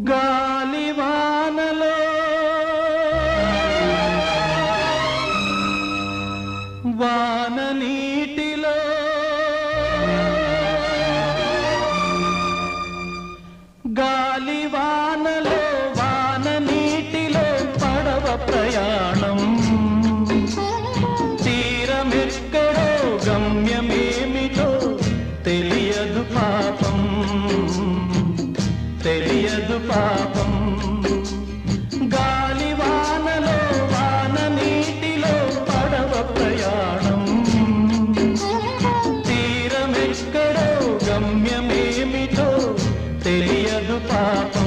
గాలివానలో వాన నీటిలో గాలివానలో వాన నీటిలో పడవ ప్రయాణం తీరమెక్కడో గమ్యమేమిటో తెలియదు పాపం తెలియదు పాపం గాలివానలో వాన నీటిలో పడవ ప్రయాణం తీరమెక్కడో గమ్యమేమిటో తెలియదు పాపం